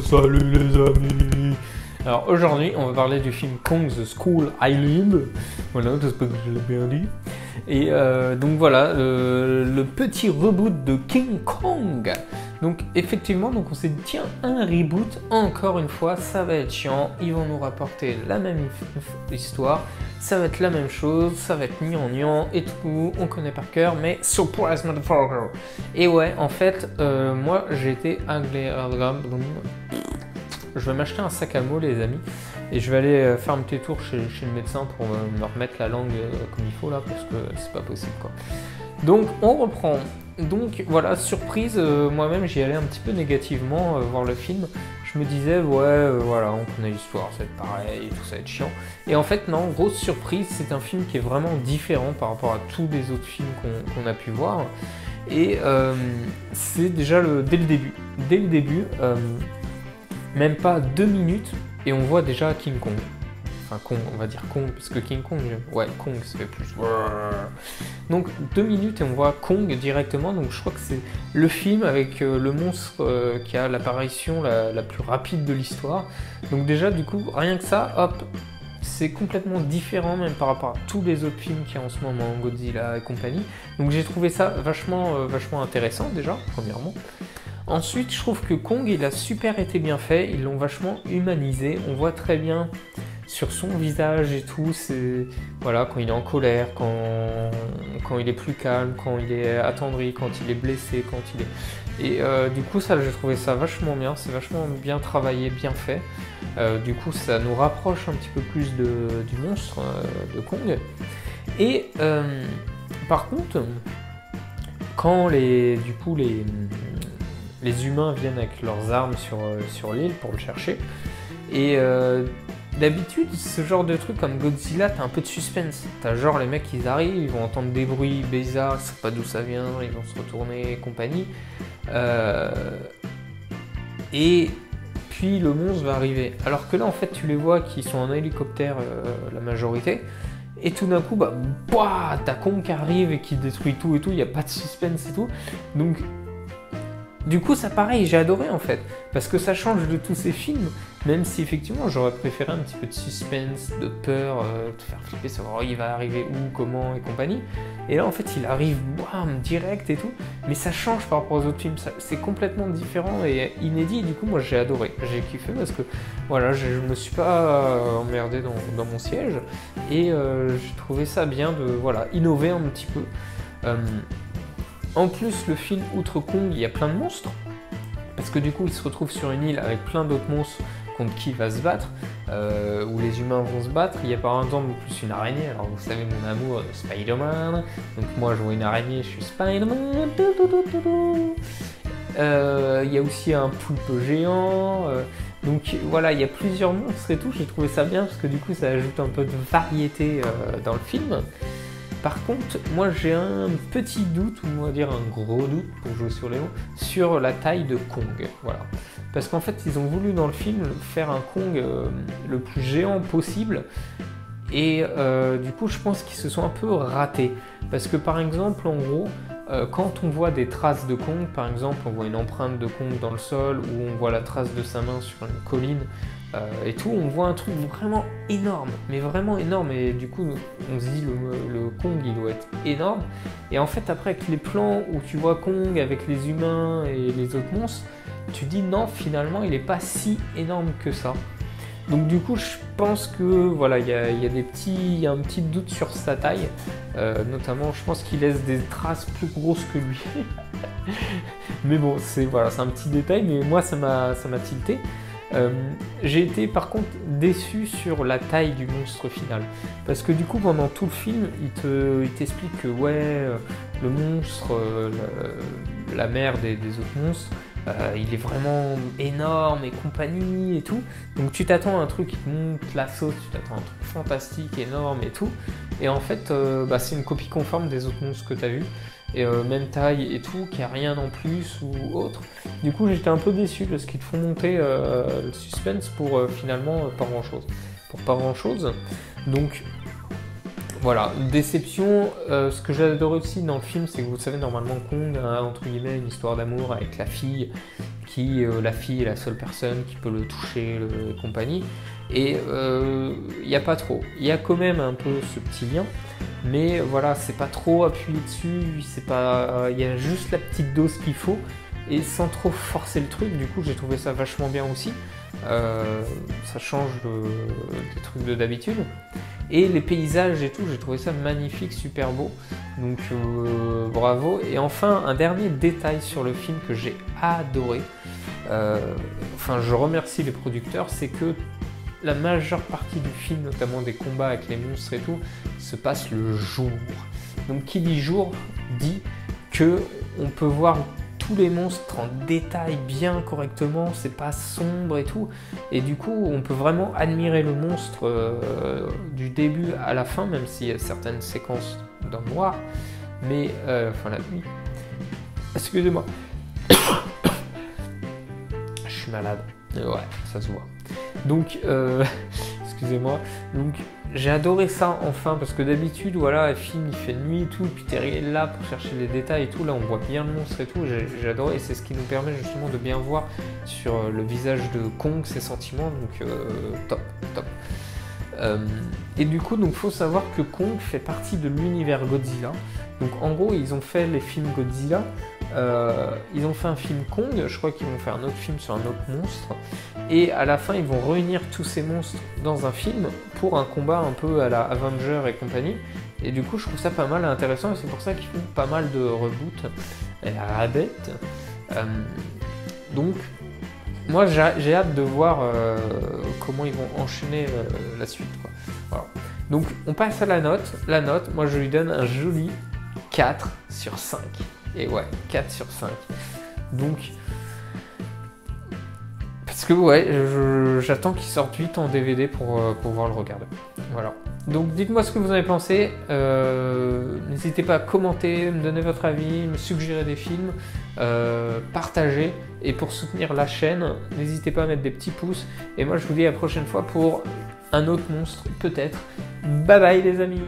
salut les amis. Alors aujourd'hui, on va parler du film Kong the Skull Island. Voilà, j'espère que je l'ai bien dit. Et donc voilà, le petit reboot de King Kong. Donc effectivement, donc on s'est dit tiens, un reboot, encore une fois, ça va être chiant. Ils vont nous rapporter la même histoire, ça va être la même chose, ça va être gnangnan et tout, on connaît par cœur, mais surprise motherfucker. Et ouais, en fait, moi j'ai été agréable. Je vais m'acheter un sac à mots, les amis, et je vais aller faire un petit tour chez le médecin pour me remettre la langue comme il faut là, parce que c'est pas possible quoi. Donc on reprend. Donc voilà, surprise, moi-même j'y allais un petit peu négativement voir le film. Je me disais ouais voilà, on connaît l'histoire, ça va être pareil, tout ça va être chiant. Et en fait non, grosse surprise, c'est un film qui est vraiment différent par rapport à tous les autres films qu'on a pu voir. Et c'est déjà dès le début. Dès le début, même pas 2 minutes, et on voit déjà King Kong. Enfin Kong, on va dire Kong, parce que King Kong, ouais, Kong, ça fait plus. Donc 2 minutes et on voit Kong directement, donc je crois que c'est le film avec le monstre qui a l'apparition la plus rapide de l'histoire. Donc déjà, du coup, rien que ça, hop, c'est complètement différent même par rapport à tous les autres films qu'il y a en ce moment, Godzilla et compagnie. Donc j'ai trouvé ça vachement intéressant déjà, premièrement. Ensuite, je trouve que Kong, il a super été bien fait, ils l'ont vachement humanisé, on voit très bien sur son visage et tout, c'est voilà, quand il est en colère, quand il est plus calme, quand il est attendri, quand il est blessé, quand il est... Et du coup, ça, j'ai trouvé ça vachement bien, c'est vachement bien travaillé, bien fait. Du coup, ça nous rapproche un petit peu plus du monstre de Kong. Et par contre, quand les humains viennent avec leurs armes sur l'île pour le chercher, et d'habitude, ce genre de truc comme Godzilla, t'as un peu de suspense. T'as genre les mecs, ils arrivent, ils vont entendre des bruits bizarres, ils savent pas d'où ça vient, ils vont se retourner et compagnie. Et puis le monstre va arriver. Alors que là, en fait, tu les vois qui sont en hélicoptère, la majorité. Et tout d'un coup, bah, t'as Kong qui arrive et qui détruit tout et tout, il n'y a pas de suspense et tout. Donc, du coup, ça pareil, j'ai adoré en fait, parce que ça change de tous ces films, même si effectivement j'aurais préféré un petit peu de suspense, de peur, te faire flipper, savoir il va arriver où, comment et compagnie. Et là en fait il arrive bam, direct et tout, mais ça change par rapport aux autres films, c'est complètement différent et inédit, et du coup moi j'ai adoré, j'ai kiffé parce que voilà, je me suis pas emmerdé dans mon siège, et j'ai trouvé ça bien de voilà, innover un petit peu. En plus, le film, outre Kong, il y a plein de monstres, parce que du coup, il se retrouve sur une île avec plein d'autres monstres contre qui il va se battre, où les humains vont se battre. Il y a par exemple plus une araignée, alors vous savez mon amour de Spider-Man, donc moi je vois une araignée, je suis Spider-Man. Il y a aussi un poulpe géant, donc voilà, il y a plusieurs monstres et tout, j'ai trouvé ça bien, parce que du coup ça ajoute un peu de variété dans le film. Par contre, moi j'ai un petit doute, ou on va dire un gros doute, pour jouer sur les mots, sur la taille de Kong. Voilà. Parce qu'en fait, ils ont voulu dans le film faire un Kong le plus géant possible. Et du coup, je pense qu'ils se sont un peu ratés. Parce que par exemple, en gros, quand on voit des traces de Kong, par exemple, on voit une empreinte de Kong dans le sol, ou on voit la trace de sa main sur une colline, et tout, on voit un truc vraiment énorme, mais vraiment énorme, et du coup on se dit le Kong il doit être énorme, et en fait après avec les plans où tu vois Kong avec les humains et les autres monstres, tu dis non, finalement il est pas si énorme que ça. Donc du coup je pense que voilà, il y a un petit doute sur sa taille, notamment je pense qu'il laisse des traces plus grosses que lui. Mais bon, c'est un petit détail, mais moi ça m'a tilté. J'ai été par contre déçu sur la taille du monstre final, parce que du coup pendant tout le film il t'explique que ouais, le monstre, la mère des autres monstres, il est vraiment énorme et compagnie et tout, donc tu t'attends à un truc qui te monte la sauce, tu t'attends à un truc fantastique, énorme et tout, et en fait c'est une copie conforme des autres monstres que tu as vus, et même taille et tout, qu'il n'y a rien en plus ou autre. Du coup j'étais un peu déçu parce qu'ils te font monter le suspense pour finalement pas grand chose. Donc voilà, déception. Ce que j'ai adoré aussi dans le film, c'est que vous savez, normalement Kong a entre guillemets une histoire d'amour avec la fille qui la fille est la seule personne qui peut le toucher et compagnie. Et il n'y a pas trop. Il y a quand même un peu ce petit lien, mais voilà, c'est pas trop appuyé dessus, c'est pas, il y a juste la petite dose qu'il faut, et sans trop forcer le truc. Du coup, j'ai trouvé ça vachement bien aussi. Ça change des trucs de d'habitude. Et les paysages et tout, j'ai trouvé ça magnifique, super beau. Donc bravo. Et enfin, un dernier détail sur le film que j'ai adoré. Enfin, je remercie les producteurs, c'est que la majeure partie du film, notamment des combats avec les monstres et tout, se passe le jour. Donc qui dit jour dit que on peut voir tous les monstres en détail bien correctement, c'est pas sombre et tout, et du coup on peut vraiment admirer le monstre du début à la fin, même s'il y a certaines séquences dans le noir, mais enfin la nuit. Excusez-moi. Je suis malade. Ouais, ça se voit. Donc, excusez-moi. Donc, j'ai adoré ça enfin, parce que d'habitude, voilà, le film il fait nuit et tout, et puis t'es là pour chercher les détails et tout. Là, on voit bien le monstre et tout. J'ai adoré, et c'est ce qui nous permet justement de bien voir sur le visage de Kong ses sentiments. Donc, top, top. Et du coup, donc, faut savoir que Kong fait partie de l'univers Godzilla. Donc, en gros, ils ont fait les films Godzilla. Ils ont fait un film Kong, je crois qu'ils vont faire un autre film sur un autre monstre, et à la fin ils vont réunir tous ces monstres dans un film pour un combat un peu à la Avenger et compagnie, et du coup je trouve ça pas mal intéressant, et c'est pour ça qu'ils font pas mal de reboots et rabbit. Donc moi j'ai hâte de voir comment ils vont enchaîner la suite, quoi. Voilà. Donc on passe à la note, moi je lui donne un joli 4 sur 5. Et ouais, 4 sur 5. Donc, parce que ouais, j'attends qu'il sorte vite en DVD pour pouvoir le regarder. Voilà. Donc dites-moi ce que vous en avez pensé. N'hésitez pas à commenter, me donner votre avis, me suggérer des films, partager. Et pour soutenir la chaîne, n'hésitez pas à mettre des petits pouces. Et moi je vous dis à la prochaine fois pour un autre monstre, peut-être. Bye bye les amis!